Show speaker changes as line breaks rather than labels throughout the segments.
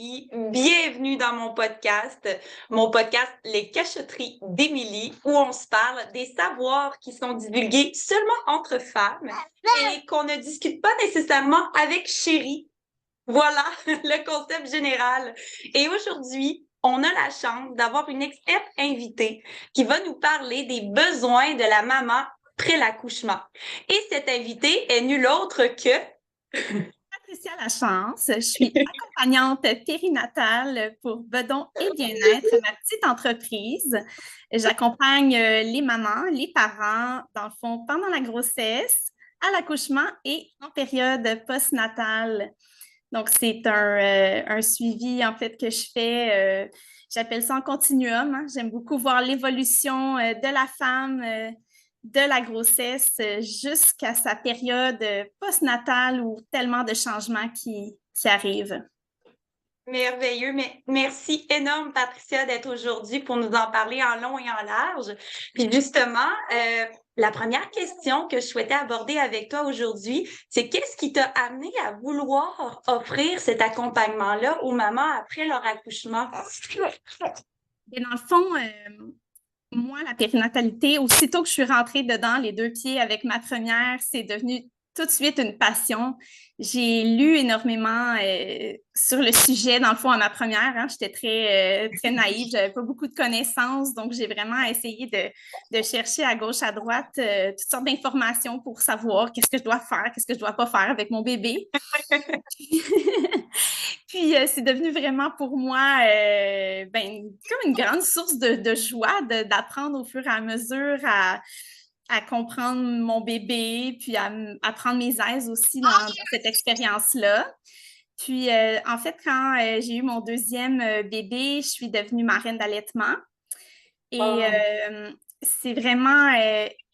Émilie. Bienvenue dans mon podcast Les Cachotteries d'Émilie, où on se parle des savoirs qui sont divulgués seulement entre femmes et qu'on ne discute pas nécessairement avec chérie. Voilà le concept général. Et aujourd'hui, on a la chance d'avoir une experte invitée qui va nous parler des besoins de la maman après l'accouchement. Et cette invitée est nulle autre que
Patricia Lachance, je suis accompagnante périnatale pour Bedon et Bien-être, ma petite entreprise. J'accompagne les mamans, les parents, dans le fond, pendant la grossesse, à l'accouchement et en période postnatale. Donc, c'est un suivi, en fait, que je fais. J'appelle ça en continuum, hein. J'aime beaucoup voir l'évolution de la femme de la grossesse jusqu'à sa période postnatale où tellement de changements qui arrivent.
merveilleux. Mais merci énorme, Patricia, d'être aujourd'hui pour nous en parler en long et en large. Puis justement, la première question que je souhaitais aborder avec toi aujourd'hui, c'est qu'est-ce qui t'a amené à vouloir offrir cet accompagnement-là aux mamans après leur accouchement?
Et dans le fond, moi, la périnatalité, aussitôt que je suis rentrée dedans, les deux pieds avec ma première, c'est devenu tout de suite une passion. J'ai lu énormément sur le sujet, dans le fond, à ma première. Hein. J'étais très naïve, j'avais pas beaucoup de connaissances, donc j'ai vraiment essayé de chercher à gauche, à droite, toutes sortes d'informations pour savoir qu'est-ce que je dois faire, qu'est-ce que je dois pas faire avec mon bébé. Puis, c'est devenu vraiment pour moi comme une grande source de joie d'apprendre au fur et à mesure à comprendre mon bébé, puis à prendre mes aises aussi dans cette expérience-là. Puis, en fait, quand j'ai eu mon deuxième bébé, je suis devenue marraine d'allaitement. Et c'est vraiment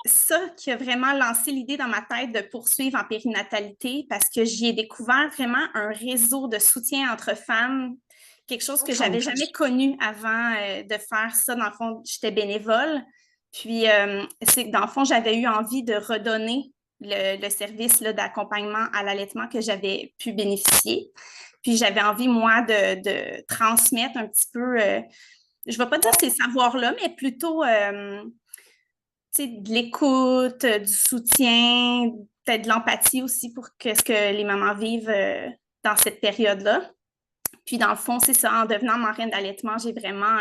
ça qui a vraiment lancé l'idée dans ma tête de poursuivre en périnatalité parce que j'y ai découvert vraiment un réseau de soutien entre femmes, quelque chose que j'avais jamais connu avant de faire ça. Dans le fond, j'étais bénévole. Puis, c'est que dans le fond, j'avais eu envie de redonner le service d'accompagnement à l'allaitement que j'avais pu bénéficier. Puis, j'avais envie, moi, de transmettre un petit peu je ne vais pas dire ces savoirs-là, mais plutôt de l'écoute, du soutien, peut-être de l'empathie aussi pour ce que les mamans vivent dans cette période-là. Puis dans le fond, c'est ça, en devenant marraine d'allaitement, j'ai vraiment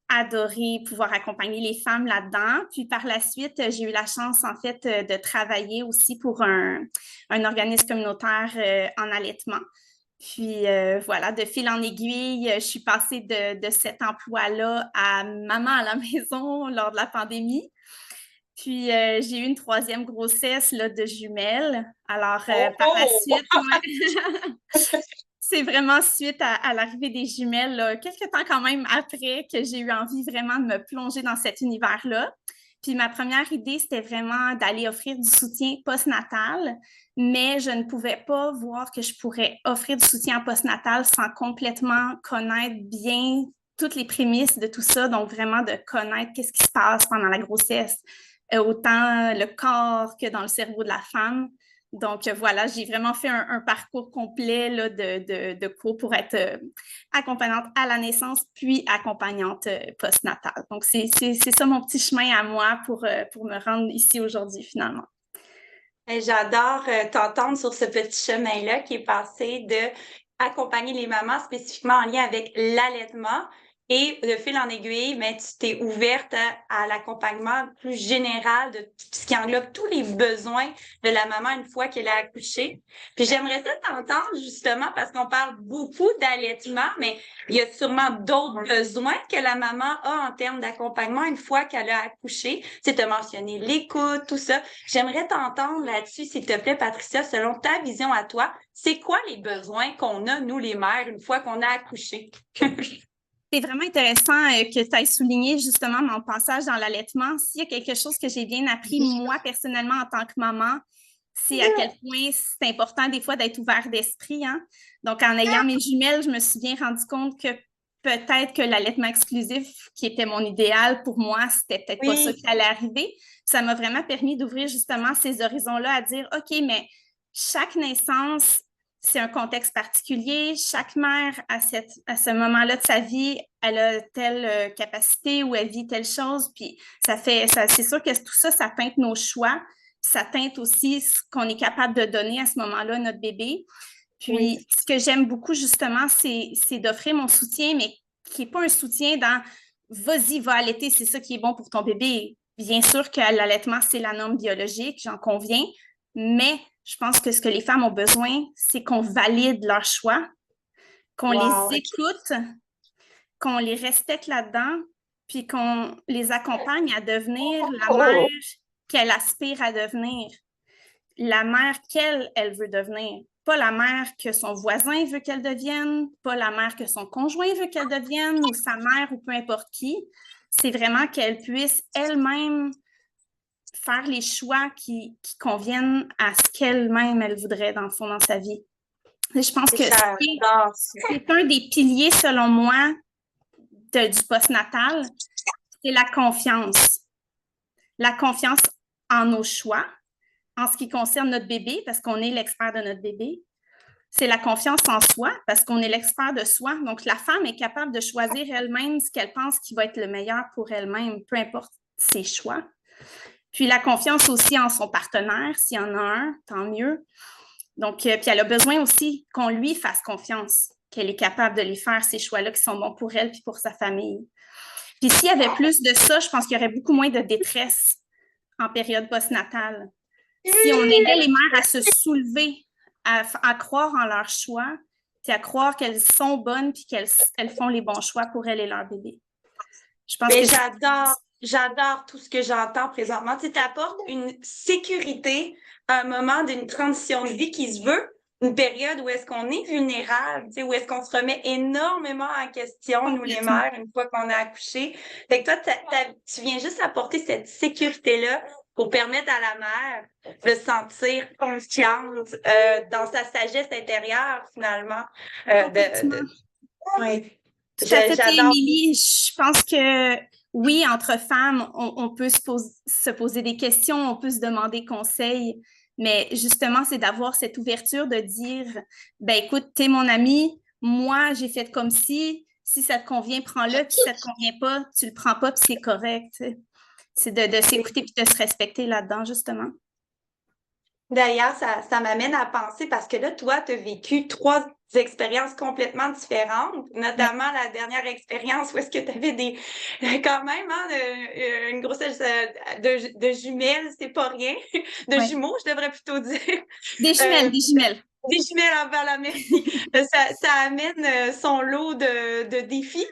adoré pouvoir accompagner les femmes là-dedans. Puis par la suite, j'ai eu la chance en fait de travailler aussi pour un organisme communautaire en allaitement. Puis voilà, de fil en aiguille, je suis passée de cet emploi-là à maman à la maison lors de la pandémie. Puis j'ai eu une troisième grossesse là, de jumelles. Alors par la suite, c'est vraiment suite à l'arrivée des jumelles, là, quelques temps quand même après que j'ai eu envie vraiment de me plonger dans cet univers-là. Puis ma première idée, c'était vraiment d'aller offrir du soutien postnatal, mais je ne pouvais pas voir que je pourrais offrir du soutien postnatal sans complètement connaître bien toutes les prémices de tout ça, donc vraiment de connaître qu'est-ce qui se passe pendant la grossesse, autant le corps que dans le cerveau de la femme. Donc voilà, j'ai vraiment fait un parcours complet là, de cours pour être accompagnante à la naissance, puis accompagnante postnatale. Donc c'est ça mon petit chemin à moi pour me rendre ici aujourd'hui finalement.
J'adore t'entendre sur ce petit chemin-là qui est passé de accompagner les mamans spécifiquement en lien avec l'allaitement et de fil en aiguille, mais tu t'es ouverte à l'accompagnement plus général de ce qui englobe tous les besoins de la maman une fois qu'elle a accouché. Puis j'aimerais ça t'entendre justement parce qu'on parle beaucoup d'allaitement, mais il y a sûrement d'autres besoins que la maman a en termes d'accompagnement une fois qu'elle a accouché. Tu as mentionné l'écoute, tout ça. J'aimerais t'entendre là-dessus, s'il te plaît, Patricia, selon ta vision à toi, c'est quoi les besoins qu'on a, nous, les mères, une fois qu'on a accouché?
C'est vraiment intéressant que tu aies souligné justement mon passage dans l'allaitement. S'il y a quelque chose que j'ai bien appris, moi, personnellement, en tant que maman, c'est à quel point c'est important des fois d'être ouvert d'esprit. Hein? Donc, en ayant mes jumelles, je me suis bien rendu compte que peut-être que l'allaitement exclusif, qui était mon idéal pour moi, c'était peut-être pas ça qui allait arriver. Ça m'a vraiment permis d'ouvrir justement ces horizons-là à dire, OK, mais chaque naissance c'est un contexte particulier. Chaque mère, à ce moment-là de sa vie, elle a telle capacité ou elle vit telle chose. Puis c'est sûr que tout ça, ça teinte nos choix. Ça teinte aussi ce qu'on est capable de donner à ce moment-là à notre bébé. Puis, ce que j'aime beaucoup, justement, c'est d'offrir mon soutien, mais qui n'est pas un soutien dans vas-y, va allaiter, c'est ça qui est bon pour ton bébé. Bien sûr que l'allaitement, c'est la norme biologique, j'en conviens, mais je pense que ce que les femmes ont besoin, c'est qu'on valide leur choix, qu'on les écoute, qu'on les respecte là-dedans, puis qu'on les accompagne à devenir la mère qu'elle aspire à devenir, la mère qu'elle veut devenir. Pas la mère que son voisin veut qu'elle devienne, pas la mère que son conjoint veut qu'elle devienne, ou sa mère, ou peu importe qui. C'est vraiment qu'elle puisse elle-même faire les choix qui conviennent à ce qu'elle-même, elle voudrait, dans le fond, dans sa vie. Et je pense que c'est un des piliers, selon moi, du postnatal, c'est la confiance. La confiance en nos choix, en ce qui concerne notre bébé, parce qu'on est l'expert de notre bébé. C'est la confiance en soi, parce qu'on est l'expert de soi. Donc, la femme est capable de choisir elle-même ce qu'elle pense qui va être le meilleur pour elle-même, peu importe ses choix. Puis, la confiance aussi en son partenaire, s'il y en a un, tant mieux. Donc, puis elle a besoin aussi qu'on lui fasse confiance, qu'elle est capable de lui faire ces choix-là qui sont bons pour elle puis pour sa famille. Puis, s'il y avait plus de ça, je pense qu'il y aurait beaucoup moins de détresse en période postnatale. Si on aidait les mères à se soulever, à croire en leurs choix, puis à croire qu'elles sont bonnes, puis qu'elles font les bons choix pour elles et leur bébé.
Je pense que j'adore tout ce que j'entends présentement. Tu apportes une sécurité à un moment d'une transition de vie qui se veut, une période où est-ce qu'on est vulnérable, où est-ce qu'on se remet énormément en question, nous les mères, une fois qu'on a accouché. Fait que toi, tu viens juste apporter cette sécurité-là pour permettre à la mère de se sentir confiante dans sa sagesse intérieure, finalement.
Oui. Tout à fait, Émilie. Je pense que oui, entre femmes, on peut se poser des questions, on peut se demander conseil, mais justement, c'est d'avoir cette ouverture de dire, ben écoute, t'es mon ami, moi, j'ai fait comme si ça te convient, prends-le, puis si ça te convient pas, tu le prends pas, puis c'est correct. C'est de s'écouter puis de se respecter là-dedans, justement.
D'ailleurs, ça m'amène à penser, parce que là, toi, tu as vécu 3 expériences complètement différentes, notamment la dernière expérience où est-ce que tu avais quand même, une grossesse de jumelles, c'est pas rien, de jumeaux, je devrais plutôt dire.
Des jumelles, des jumelles.
Des jumelles, voilà, merci. ça amène son lot de défis.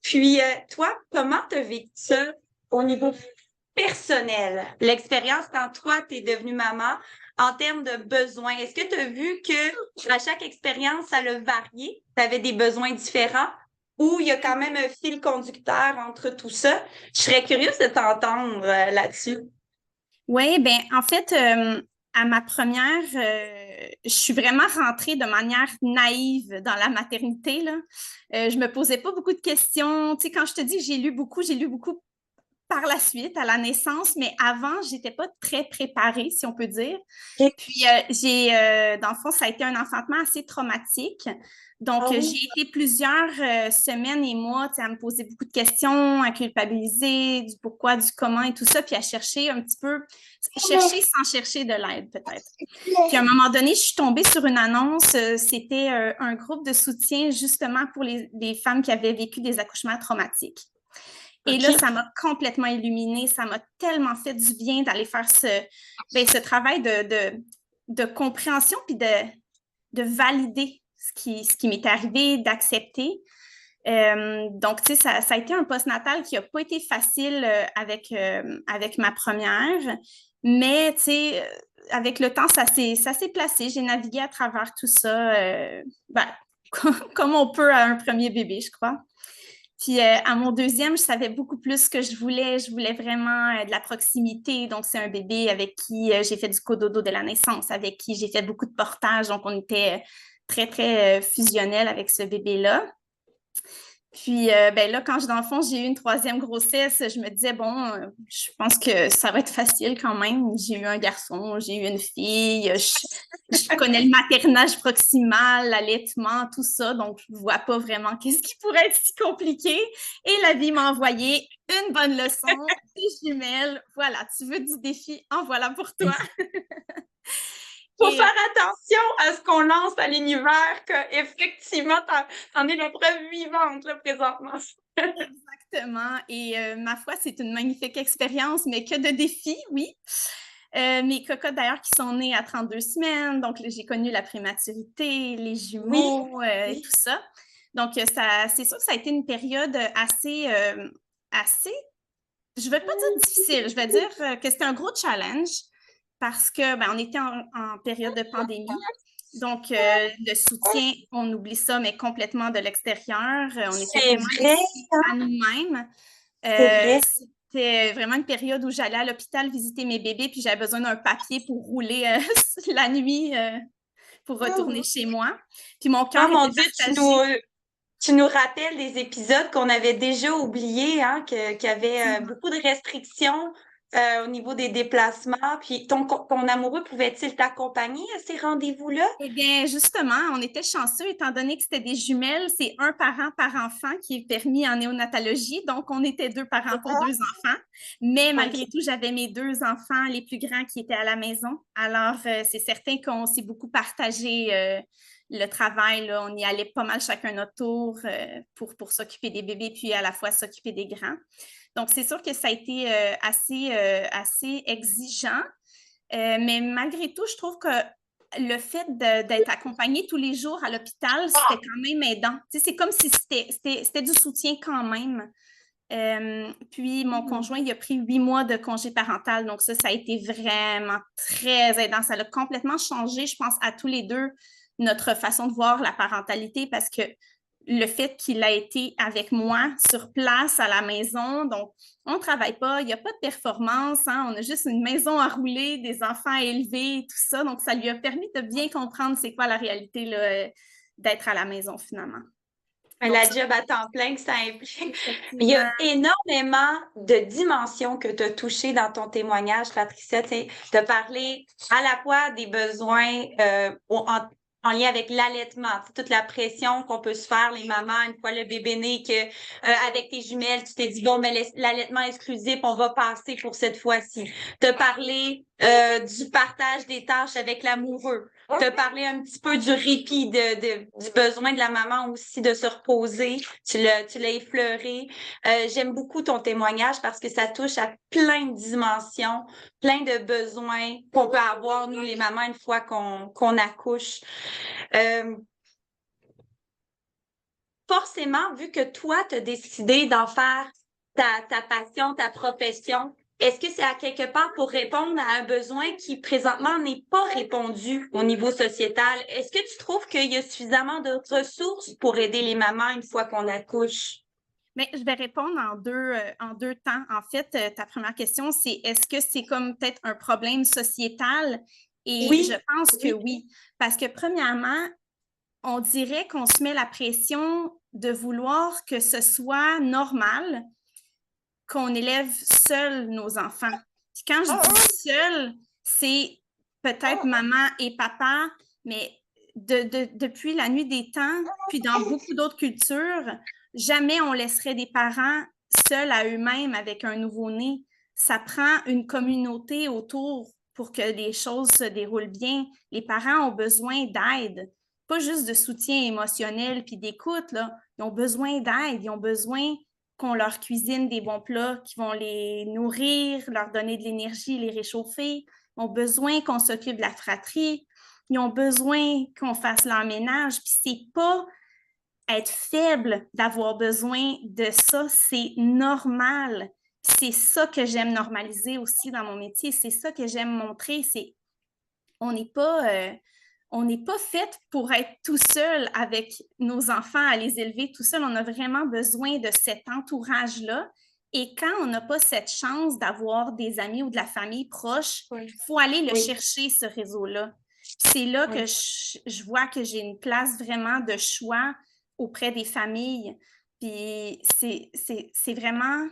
Puis, toi, comment tu as vécu ça au niveau personnel? L'expérience quand toi, tu es devenue maman, en termes de besoins, est-ce que tu as vu que à chaque expérience, ça a varié? Tu avais des besoins différents ou il y a quand même un fil conducteur entre tout ça? Je serais curieuse de t'entendre là-dessus.
Oui, bien, en fait, à ma première, je suis vraiment rentrée de manière naïve dans la maternité, là. Je me posais pas beaucoup de questions. Tu sais, quand je te dis que j'ai lu beaucoup par la suite, à la naissance, mais avant, j'étais pas très préparée, si on peut dire. Puis, dans le fond, ça a été un enfantement assez traumatique. Donc, j'ai été plusieurs semaines et mois à me poser beaucoup de questions, à culpabiliser du pourquoi, du comment et tout ça, puis à chercher un petit peu, chercher sans chercher de l'aide peut-être. Puis à un moment donné, je suis tombée sur une annonce, c'était un groupe de soutien justement pour les femmes qui avaient vécu des accouchements traumatiques. Et là, ça m'a complètement illuminée, ça m'a tellement fait du bien d'aller faire ce travail de compréhension puis de valider ce qui m'est arrivé, d'accepter. Donc, tu sais, ça a été un postnatal qui n'a pas été facile avec ma première, mais tu sais, avec le temps, ça s'est placé. J'ai navigué à travers tout ça, comme on peut à un premier bébé, je crois. Puis à mon deuxième, je savais beaucoup plus ce que je voulais. Je voulais vraiment de la proximité. Donc, c'est un bébé avec qui j'ai fait du cododo de la naissance, avec qui j'ai fait beaucoup de portage. Donc, on était très, très fusionnels avec ce bébé-là. Puis ben là, dans le fond, j'ai eu une troisième grossesse, je me disais, bon, je pense que ça va être facile quand même. J'ai eu un garçon, j'ai eu une fille, je connais le maternage proximal, l'allaitement, tout ça, donc je ne vois pas vraiment qu'est-ce qui pourrait être si compliqué. Et la vie m'a envoyé une bonne leçon, des jumelles. Voilà, tu veux du défi, en voilà pour toi.
Faut faire attention à ce qu'on lance à l'univers, qu'effectivement, t'en es la preuve vivante, là, présentement.
Exactement. Et ma foi, c'est une magnifique expérience, mais que de défis, oui. Mes cocottes, d'ailleurs, qui sont nées à 32 semaines, donc j'ai connu la prématurité, les jumeaux et tout ça. Donc, c'est sûr que ça a été une période assez, je ne vais pas dire difficile, je vais dire que c'était un gros challenge parce que on était en période de pandémie. Donc, le soutien, on oublie ça, mais complètement de l'extérieur. On était vraiment laissés à nous-mêmes. C'était vraiment une période où j'allais à l'hôpital visiter mes bébés, puis j'avais besoin d'un papier pour rouler la nuit pour retourner chez moi. Puis mon cœur
mon
était
Dieu,
partagé.
tu nous rappelles des épisodes qu'on avait déjà oubliés, hein, qu'il y avait beaucoup de restrictions au niveau des déplacements. Puis ton amoureux pouvait-il t'accompagner à ces rendez-vous-là?
Eh bien, justement, on était chanceux étant donné que c'était des jumelles. C'est un parent par enfant qui est permis en néonatologie. Donc, on était 2 parents pour 2 enfants. Mais malgré tout, j'avais mes 2 enfants, les plus grands, qui étaient à la maison. Alors, c'est certain qu'on s'est beaucoup partagé le travail, là. On y allait pas mal chacun notre tour pour s'occuper des bébés, puis à la fois s'occuper des grands. Donc, c'est sûr que ça a été assez exigeant. Mais malgré tout, je trouve que le fait d'être accompagné tous les jours à l'hôpital, c'était quand même aidant. Tu sais, c'est comme si c'était du soutien quand même. Puis mon conjoint, il a pris 8 mois de congé parental. Donc ça a été vraiment très aidant. Ça a complètement changé, je pense, à tous les deux, notre façon de voir la parentalité parce que le fait qu'il a été avec moi sur place à la maison, donc on ne travaille pas, il n'y a pas de performance, hein, on a juste une maison à rouler, des enfants à élever, tout ça. Donc, ça lui a permis de bien comprendre c'est quoi la réalité là, d'être à la maison finalement. Donc,
La job à temps plein que ça implique. Il y
effectivement.
a énormément de dimensions que tu as touchées dans ton témoignage, Patricia. Tu as parlé à la fois des besoins en lien avec l'allaitement, toute la pression qu'on peut se faire, les mamans, une fois le bébé né, que avec tes jumelles, tu t'es dit, bon, mais l'allaitement exclusif, on va passer pour cette fois-ci. Tu as parlé du partage des tâches avec l'amoureux. Tu as parlé un petit peu du répit, du besoin de la maman aussi de se reposer. Tu l'as effleuré. J'aime beaucoup ton témoignage parce que ça touche à plein de dimensions, plein de besoins qu'on peut avoir, nous, les mamans, une fois qu'on accouche. Forcément, vu que toi, tu as décidé d'en faire ta passion, ta profession, est-ce que c'est à quelque part pour répondre à un besoin qui présentement n'est pas répondu au niveau sociétal? Est-ce que tu trouves qu'il y a suffisamment de ressources pour aider les mamans une fois qu'on accouche?
Mais je vais répondre en deux temps. En fait, ta première question, c'est est-ce que c'est comme peut-être un problème sociétal? Et je pense que oui. Parce que premièrement, on dirait qu'on se met la pression de vouloir que ce soit normal qu'on élève seul nos enfants. Puis quand je dis seul, c'est peut-être maman et papa, mais depuis la nuit des temps, puis dans beaucoup d'autres cultures, jamais on laisserait des parents seuls à eux-mêmes avec un nouveau-né. Ça prend une communauté autour pour que les choses se déroulent bien. Les parents ont besoin d'aide, pas juste de soutien émotionnel puis d'écoute, là. Ils ont besoin d'aide, ils ont besoin qu'on leur cuisine des bons plats qui vont les nourrir, leur donner de l'énergie, les réchauffer. Ils ont besoin qu'on s'occupe de la fratrie. Ils ont besoin qu'on fasse leur ménage. Puis c'est pas être faible d'avoir besoin de ça, c'est normal. C'est ça que j'aime normaliser aussi dans mon métier. C'est ça que j'aime montrer. C'est on n'est pas fait pour être tout seul avec nos enfants, à les élever tout seul. On a vraiment besoin de cet entourage-là. Et quand on n'a pas cette chance d'avoir des amis ou de la famille proche, il faut aller le chercher, ce réseau-là. C'est là que je vois que j'ai une place vraiment de choix auprès des familles. Puis c'est vraiment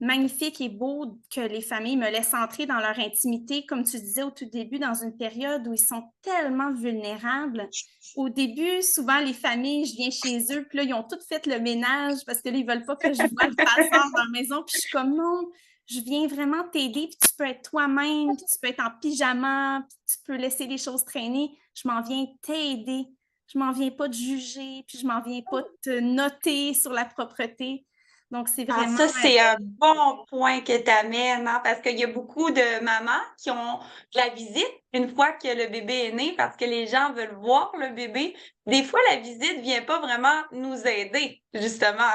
magnifique et beau que les familles me laissent entrer dans leur intimité, comme tu disais au tout début, dans une période où ils sont tellement vulnérables. Au début, souvent, les familles, je viens chez eux, puis là, ils ont tout fait le ménage parce que là, ils veulent pas que je voie le passeur dans la maison. Puis je suis comme, non, je viens vraiment t'aider, puis tu peux être toi-même, puis tu peux être en pyjama, puis tu peux laisser les choses traîner. Je m'en viens t'aider. Je m'en viens pas te juger, puis je m'en viens pas te noter sur la propreté. Donc, c'est
Ah,
vraiment...
ça, c'est un bon point que tu amènes, hein, parce qu'il y a beaucoup de mamans qui ont de la visite une fois que le bébé est né, parce que les gens veulent voir le bébé. Des fois, la visite vient pas vraiment nous aider, justement.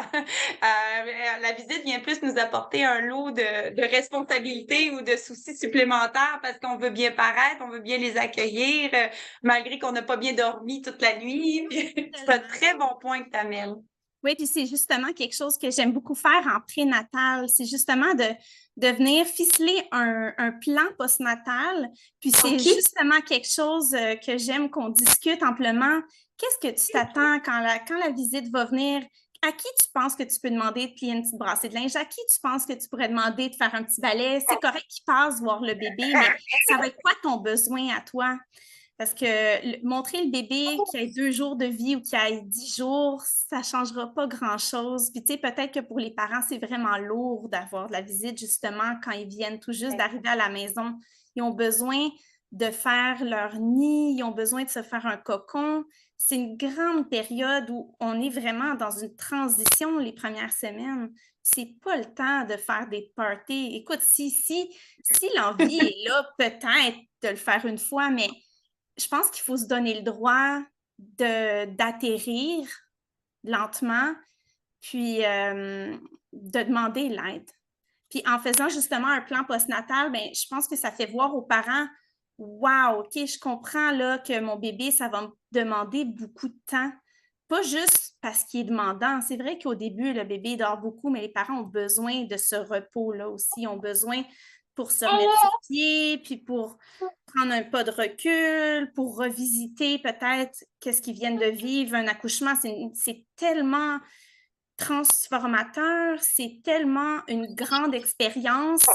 La visite vient plus nous apporter un lot de responsabilités ou de soucis supplémentaires parce qu'on veut bien paraître, on veut bien les accueillir, malgré qu'on n'a pas bien dormi toute la nuit. C'est un très bon point que tu amènes.
Oui, puis c'est justement quelque chose que j'aime beaucoup faire en prénatal. C'est justement de venir ficeler un plan postnatal. Puis c'est
OK.
justement quelque chose que j'aime qu'on discute amplement. Qu'est-ce que tu t'attends quand la visite va venir? À qui tu penses que tu peux demander de plier une petite brassée de linge? À qui tu penses que tu pourrais demander de faire un petit balai? C'est correct qu'il passe voir le bébé, mais ça va être quoi ton besoin à toi? Parce que montrer le bébé qui a 2 jours de vie ou qui a 10 jours, ça ne changera pas grand-chose. Puis, tu sais, peut-être que pour les parents, c'est vraiment lourd d'avoir de la visite, justement, quand ils viennent tout juste d'arriver à la maison. Ils ont besoin de faire leur nid, ils ont besoin de se faire un cocon. C'est une grande période où on est vraiment dans une transition les premières semaines. C'est pas le temps de faire des parties. Écoute, si l'envie est là, peut-être de le faire une fois, mais je pense qu'il faut se donner le droit d'atterrir lentement, puis de demander l'aide. Puis en faisant justement un plan postnatal, ben, je pense que ça fait voir aux parents, wow, OK, je comprends là que mon bébé, ça va me demander beaucoup de temps. Pas juste parce qu'il est demandant. C'est vrai qu'au début, le bébé dort beaucoup, mais les parents ont besoin de ce repos-là aussi. Ils ont besoin pour se remettre sur pied, puis pour prendre un pas de recul, pour revisiter peut-être qu'est-ce qu'ils viennent de vivre, un accouchement. C'est tellement transformateur, c'est tellement une grande expérience.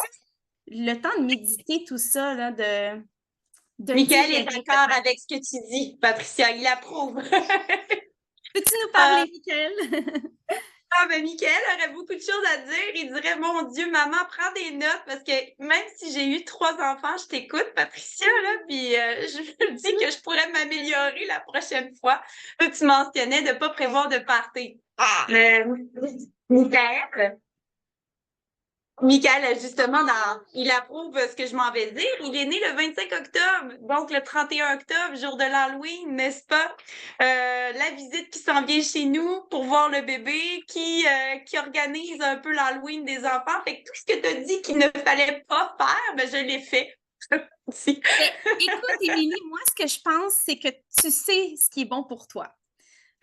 Le temps de méditer tout ça, là, de
Michael est
digérer
d'accord
peut-être.
avec ce que tu dis, Patricia, il approuve.
Peux-tu nous
Ah,
parler, Michael?
ben Michael aurait beaucoup de choses à dire. Il dirait, mon Dieu, maman, prends des notes parce que même si j'ai eu 3 enfants, je t'écoute, Patricia, là, puis je me dis que je pourrais m'améliorer la prochaine fois. Là, tu mentionnais de ne pas prévoir de party. Michael, Michael, justement, il approuve ce que je m'en vais dire. Il est né le 25 octobre, donc le 31 octobre, jour de l'Halloween, n'est-ce pas? La visite qui s'en vient chez nous pour voir le bébé, qui organise un peu l'Halloween des enfants. Fait que tout ce que tu as dit qu'il ne fallait pas faire, ben, je l'ai fait.
Ben, écoute, Émilie, moi, ce que je pense, c'est que tu sais ce qui est bon pour toi.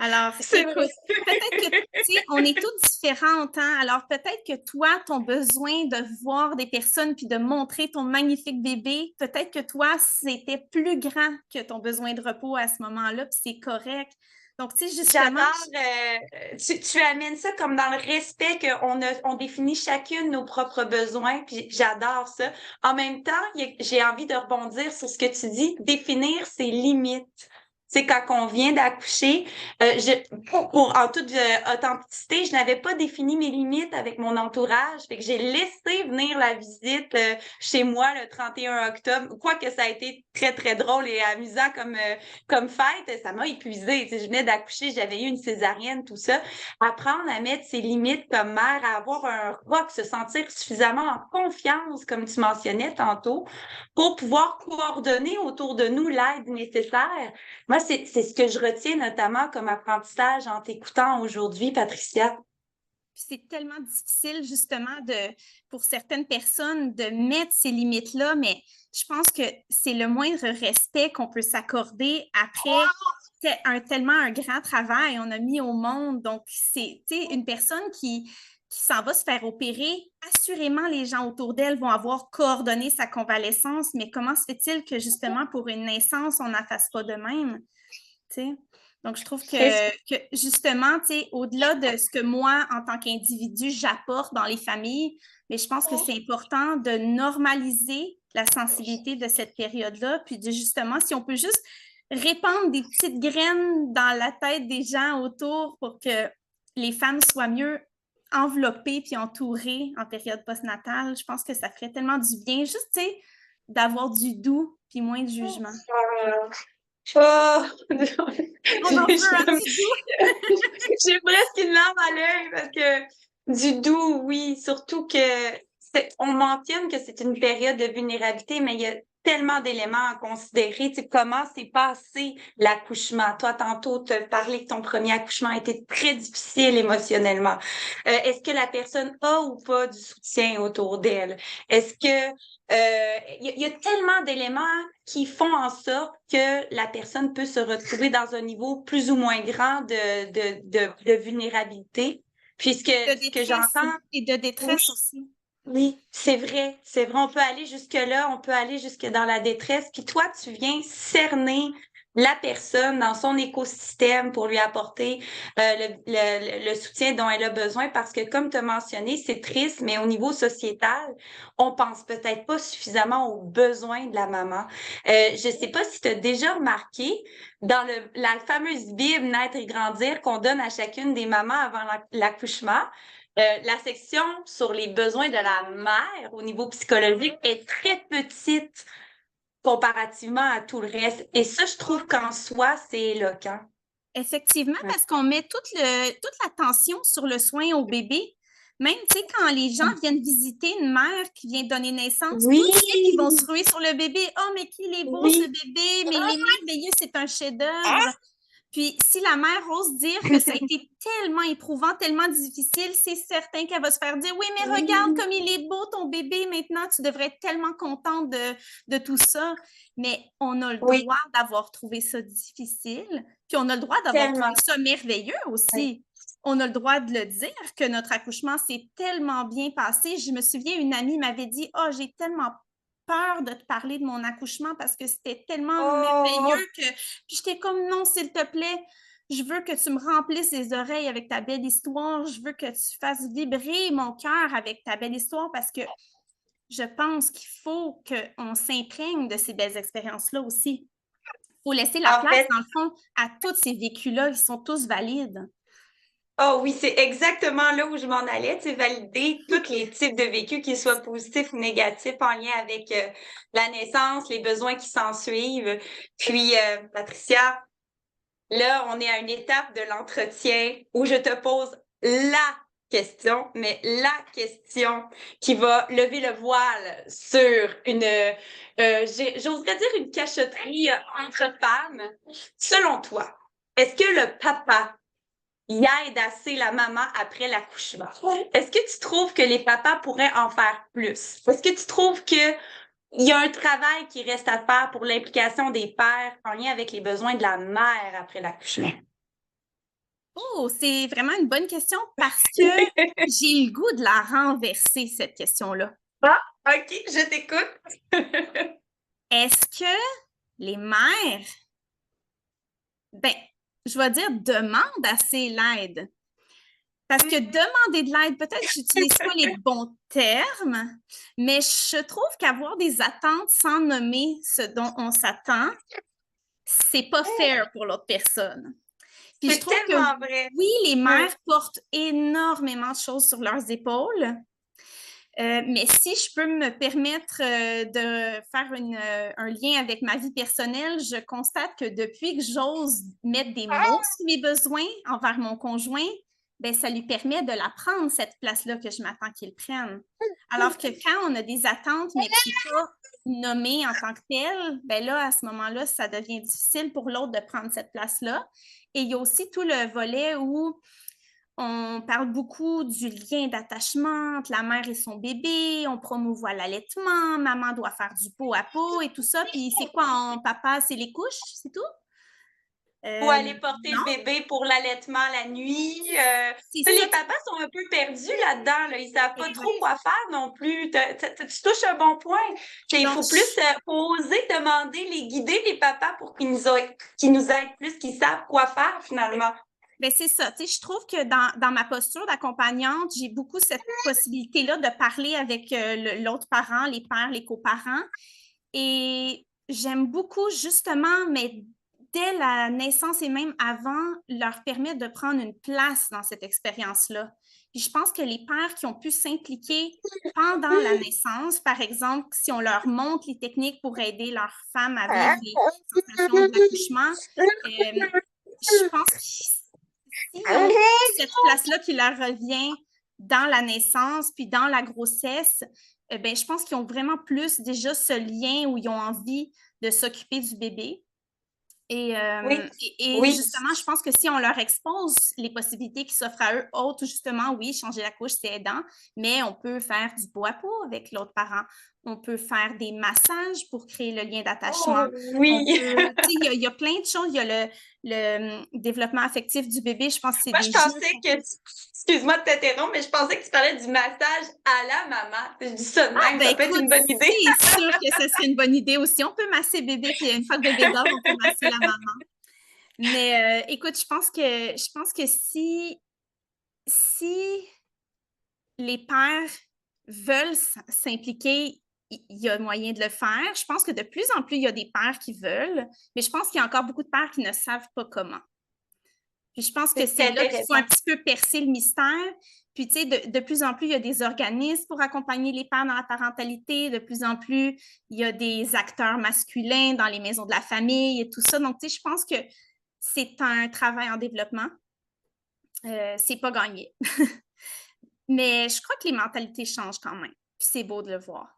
Alors,
C'est vrai.
écoute, peut-être que, tu sais, on est toutes différentes, hein? Alors, peut-être que toi, ton besoin de voir des personnes puis de montrer ton magnifique bébé, peut-être que toi, c'était plus grand que ton besoin de repos à ce moment-là, puis c'est correct. Donc, tu sais, justement,
J'adore, tu amènes ça comme dans le respect on définit chacune nos propres besoins, puis j'adore ça. En même temps, j'ai envie de rebondir sur ce que tu dis, définir ses limites. C'est quand on vient d'accoucher, en toute authenticité, je n'avais pas défini mes limites avec mon entourage, fait que j'ai laissé venir la visite chez moi le 31 octobre, quoique ça a été très, très drôle et amusant comme fête, ça m'a épuisée. Tu sais, je venais d'accoucher, j'avais eu une césarienne, tout ça. Apprendre à mettre ses limites comme mère, à avoir un rock, se sentir suffisamment en confiance, comme tu mentionnais tantôt, pour pouvoir coordonner autour de nous l'aide nécessaire. Moi, c'est ce que je retiens notamment comme apprentissage en t'écoutant aujourd'hui, Patricia.
c'est tellement difficile, justement, pour certaines personnes de mettre ces limites-là, mais je pense que c'est le moindre respect qu'on peut s'accorder après tellement un grand travail on a mis au monde. Donc, c'est une personne qui s'en va se faire opérer. Assurément, les gens autour d'elle vont avoir coordonné sa convalescence, mais comment se fait-il que, justement, pour une naissance, on n'en fasse pas de même? Tu sais? Donc, je trouve
Est-ce
que justement, tu sais, au-delà de ce que moi, en tant qu'individu, j'apporte dans les familles, mais je pense que c'est important de normaliser la sensibilité de cette période-là, puis de justement, si on peut juste répandre des petites graines dans la tête des gens autour pour que les femmes soient mieux enveloppées puis entourées en période postnatale, je pense que ça ferait tellement du bien, juste, tu sais, d'avoir du doux puis moins de jugement.
Oh!
On en veut un
Je-
petit doux!
J'ai presque une larme à l'œil parce que du doux, oui, surtout que on mentionne que c'est une période de vulnérabilité, mais il y a tellement d'éléments à considérer. Tu sais, comment s'est passé l'accouchement? Toi, tantôt, tu as parlé que ton premier accouchement a été très difficile émotionnellement. Est-ce que la personne a ou pas du soutien autour d'elle? Est-ce que il y a tellement d'éléments qui font en sorte que la personne peut se retrouver dans un niveau plus ou moins grand de vulnérabilité. Puisque
De
ce que
détresse
j'entends,
et de
oui,
détresse aussi.
oui, c'est vrai, c'est vrai. On peut aller jusque-là, on peut aller jusque dans la détresse. Puis toi, tu viens cerner la personne dans son écosystème pour lui apporter le soutien dont elle a besoin parce que, comme tu as mentionné, c'est triste, mais au niveau sociétal, on pense peut-être pas suffisamment aux besoins de la maman. Je sais pas si tu as déjà remarqué dans la fameuse Bible Naître et grandir qu'on donne à chacune des mamans avant l'accouchement. La section sur les besoins de la mère au niveau psychologique est très petite comparativement à tout le reste. Et ça, je trouve qu'en soi, c'est éloquent.
Effectivement,
Ouais.
parce qu'on met toute l'attention sur le soin au bébé. Même, tu sais, quand les gens viennent visiter une mère qui vient donner naissance, tout
Oui,
de suite, ils vont se ruer sur le bébé. Oh, mais qu'il est beau ce
oui.
bébé, mais il est merveilleux, c'est un chef-d'œuvre. Puis, si la mère ose dire que ça a été tellement éprouvant, tellement difficile, c'est certain qu'elle va se faire dire, oui, mais regarde
Oui,
comme il est beau ton bébé maintenant, tu devrais être tellement contente de tout ça. Mais on a le
oui,
droit d'avoir trouvé ça difficile, puis on a le droit d'avoir trouvé
tellement.
ça merveilleux
Oui.
aussi. On a le droit de le dire que notre accouchement s'est tellement bien passé. Je me souviens, une amie m'avait dit, oh, j'ai tellement peur de te parler de mon accouchement parce que c'était tellement
Oh,
merveilleux que puis j'étais comme non, s'il te plaît, je veux que tu me remplisses les oreilles avec ta belle histoire, je veux que tu fasses vibrer mon cœur avec ta belle histoire parce que je pense qu'il faut qu'on s'imprègne de ces belles expériences-là aussi. Il faut laisser la
en
place,
fait,
dans le fond, à tous ces vécus-là, ils sont tous valides.
oh oui, c'est exactement là où je m'en allais, tu sais, valider tous les types de vécus, qu'ils soient positifs ou négatifs, en lien avec la naissance, les besoins qui s'en suivent. Puis, Patricia, là, on est à une étape de l'entretien où je te pose la question, mais la question qui va lever le voile sur j'oserais dire une cachotterie entre femmes. Selon toi, est-ce que le papa y aide assez la maman après l'accouchement? Est-ce que tu trouves que les papas pourraient en faire plus? Est-ce que tu trouves que il y a un travail qui reste à faire pour l'implication des pères en lien avec les besoins de la mère après l'accouchement?
Oh, c'est vraiment une bonne question parce que j'ai le goût de la renverser, cette question-là.
Ah, OK, je t'écoute.
Est-ce que les mères, ben, je vais dire, demandent assez l'aide? Parce que demander de l'aide, peut-être que j'utilise pas les bons termes, mais je trouve qu'avoir des attentes sans nommer ce dont on s'attend, c'est pas fair pour l'autre personne. Puis je
C'est
trouve que
tellement vrai.
oui, les
Ouais.
mères portent énormément de choses sur leurs épaules, mais si je peux me permettre de faire un lien avec ma vie personnelle, je constate que depuis que j'ose mettre des mots sur mes besoins envers mon conjoint, ben, ça lui permet de la prendre, cette place-là que je m'attends qu'il prenne. Alors que quand on a des attentes, mais que c'est pas nommé en tant que tel, ben là, à ce moment-là, ça devient difficile pour l'autre de prendre cette place-là. Et il y a aussi tout le volet où on parle beaucoup du lien d'attachement entre la mère et son bébé, on promouvoit l'allaitement, maman doit faire du pot à pot et tout ça. Puis c'est quoi en papa? C'est les couches, c'est tout?
Ou aller porter le
Non,
bébé pour l'allaitement la nuit.
c'est
Tu sais,
ça.
les papas sont un peu perdus là-dedans. Là. Ils savent pas trop
Exact.
quoi faire non plus. Tu touches un bon point. Il
Donc,
faut plus faut oser demander, les guider, les papas, pour qu'ils nous aident plus, qu'ils savent quoi faire finalement.
ben c'est ça. Tu sais, je trouve que dans ma posture d'accompagnante, j'ai beaucoup cette possibilité-là de parler avec l'autre parent, les pères, les coparents. Et j'aime beaucoup justement, mais dès la naissance et même avant, leur permettre de prendre une place dans cette expérience-là. Puis je pense que les pères qui ont pu s'impliquer pendant la naissance, par exemple, si on leur montre les techniques pour aider leur femme à vivre les sensations de l'accouchement, je pense qu'ils ont cette place-là qui leur revient dans la naissance, puis dans la grossesse, ben, je pense qu'ils ont vraiment plus déjà ce lien où ils ont envie de s'occuper du bébé. Et,
Oui, oui.
justement, je pense que si on leur expose les possibilités qui s'offrent à eux, autres, justement, oui, changer la couche, c'est aidant, mais on peut faire du bois-peau avec l'autre parent. On peut faire des massages pour créer le lien d'attachement.
Oh, oui.
Il y a plein de choses. Il y a le développement affectif du bébé. Je pense que c'est
Moi, je
des jeux.
pensais que, excuse-moi de t'interrompre, mais je pensais que tu parlais du massage à la maman. Je dis ça de
Ah,
même,
ben
ça peut être
écoute,
une bonne idée.
c'est sûr que ce serait une bonne idée aussi. On peut masser bébé, puis une fois que bébé dort, on peut masser la maman. Mais écoute, je pense que si les pères veulent s'impliquer, il y a moyen de le faire. Je pense que de plus en plus, il y a des pères qui veulent, mais je pense qu'il y a encore beaucoup de pères qui ne savent pas comment. Puis je pense que
C'est
c'est là qu'il faut un
intéressant.
petit peu percer le mystère. Puis, tu sais, de plus en plus, il y a des organismes pour accompagner les pères dans la parentalité. De plus en plus, il y a des acteurs masculins dans les maisons de la famille et tout ça. Donc, tu sais, je pense que c'est un travail en développement. C'est pas gagné. Mais je crois que les mentalités changent quand même. Puis c'est beau de le voir.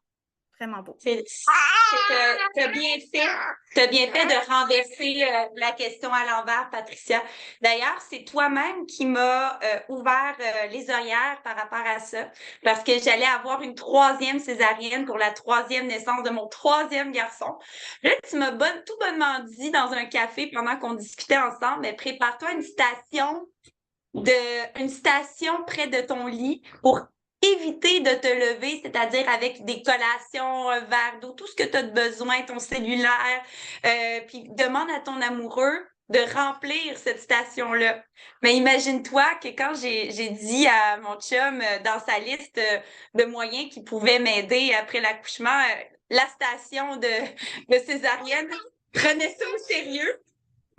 Vraiment beau.
T'as bien fait. T'as bien fait de renverser la question à l'envers, Patricia. D'ailleurs, c'est toi-même qui m'as ouvert les œillères par rapport à ça, parce que j'allais avoir une 3e césarienne pour la 3e naissance de mon 3e garçon. Là, tu m'as tout bonnement dit dans un café pendant qu'on discutait ensemble, mais prépare-toi une station près de ton lit pour éviter de te lever, c'est-à-dire avec des collations, un verre d'eau, tout ce que tu as de besoin, ton cellulaire, puis demande à ton amoureux de remplir cette station-là. Mais imagine-toi que quand j'ai dit à mon chum dans sa liste de moyens qui pouvaient m'aider après l'accouchement, la station de césarienne, prenait ça au sérieux.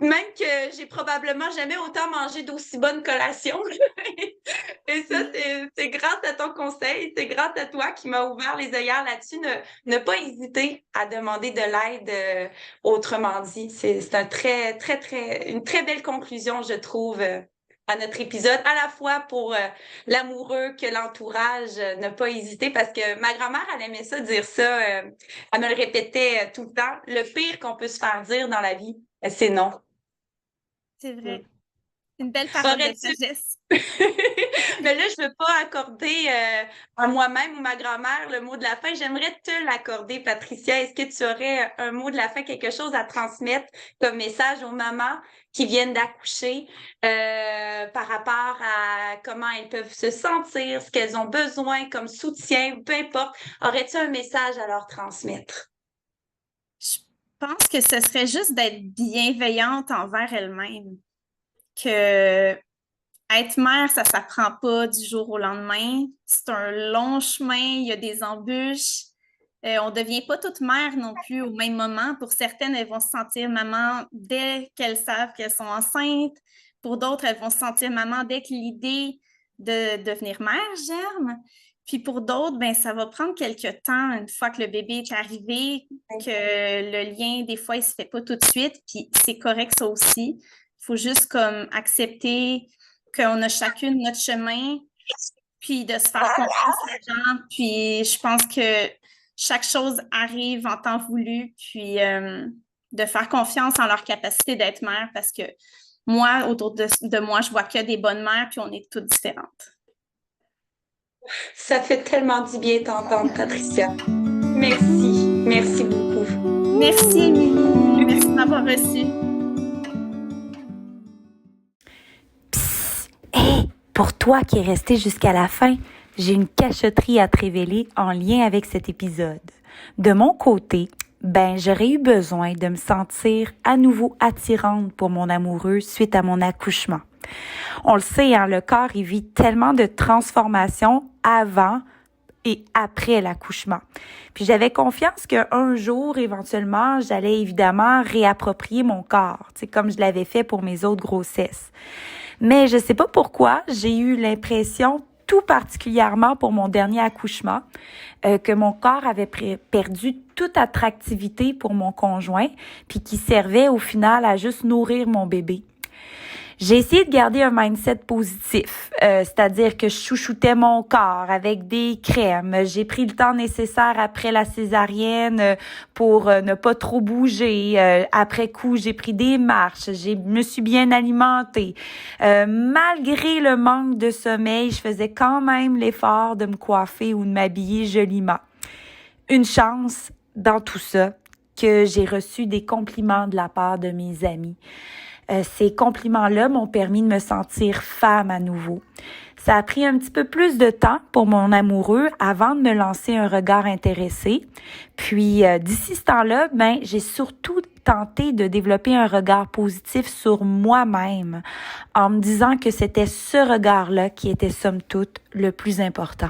Même que j'ai probablement jamais autant mangé d'aussi bonne collation. Et ça, c'est grâce à ton conseil, c'est grâce à toi qui m'as ouvert les œillères là-dessus. Ne pas hésiter à demander de l'aide, autrement dit. C'est une très belle conclusion, je trouve, à notre épisode, à la fois pour l'amoureux que l'entourage, ne pas hésiter, parce que ma grand-mère, elle aimait ça, dire ça, elle me le répétait tout le temps. Le pire qu'on peut se faire dire dans la vie, c'est non.
C'est
Mm.
vrai. Une belle parole de
Aurais-tu
sagesse.
Mais là, je ne veux pas accorder à moi-même ou ma grand-mère le mot de la fin. J'aimerais te l'accorder, Patricia. Est-ce que tu aurais un mot de la fin, quelque chose à transmettre comme message aux mamans qui viennent d'accoucher par rapport à comment elles peuvent se sentir, ce qu'elles ont besoin comme soutien, peu importe. Aurais-tu un message à leur transmettre?
Je pense que ce serait juste d'être bienveillante envers elle-même. Que être mère, ça ne s'apprend pas du jour au lendemain. C'est un long chemin, il y a des embûches. On ne devient pas toute mère non plus au même moment. Pour certaines, elles vont se sentir maman dès qu'elles savent qu'elles sont enceintes. Pour d'autres, elles vont se sentir maman dès que l'idée de devenir mère germe. Puis pour d'autres, ben, ça va prendre quelques temps, une fois que le bébé est arrivé, que le lien, des fois, il ne se fait pas tout de suite. Puis c'est correct, ça aussi. Il faut juste comme accepter qu'on a chacune notre chemin, puis de se faire confiance aux gens. Puis je pense que chaque chose arrive en temps voulu, puis de faire confiance en leur capacité d'être mère, parce que moi, autour de moi, je vois que des bonnes mères, puis on est toutes différentes.
Ça fait tellement du bien t'entendre, Patricia. Merci. Merci beaucoup.
Merci, Émilie. Merci de m'avoir reçue.
Pour toi qui es resté jusqu'à la fin, j'ai une cachotterie à te révéler en lien avec cet épisode. De mon côté, j'aurais eu besoin de me sentir à nouveau attirante pour mon amoureux suite à mon accouchement. On le sait, le corps, il vit tellement de transformations avant et après l'accouchement. Puis j'avais confiance qu'un jour, éventuellement, j'allais évidemment réapproprier mon corps, comme je l'avais fait pour mes autres grossesses. Mais je sais pas pourquoi, j'ai eu l'impression, tout particulièrement pour mon dernier accouchement, que mon corps avait perdu toute attractivité pour mon conjoint, puis qui servait au final à juste nourrir mon bébé. J'ai essayé de garder un mindset positif, c'est-à-dire que je chouchoutais mon corps avec des crèmes. J'ai pris le temps nécessaire après la césarienne pour ne pas trop bouger. Après coup, j'ai pris des marches, me suis bien alimentée. Malgré le manque de sommeil, je faisais quand même l'effort de me coiffer ou de m'habiller joliment. Une chance dans tout ça que j'ai reçu des compliments de la part de mes amis. Ces compliments-là m'ont permis de me sentir femme à nouveau. Ça a pris un petit peu plus de temps pour mon amoureux avant de me lancer un regard intéressé. Puis, d'ici ce temps-là, j'ai surtout tenté de développer un regard positif sur moi-même en me disant que c'était ce regard-là qui était somme toute le plus important.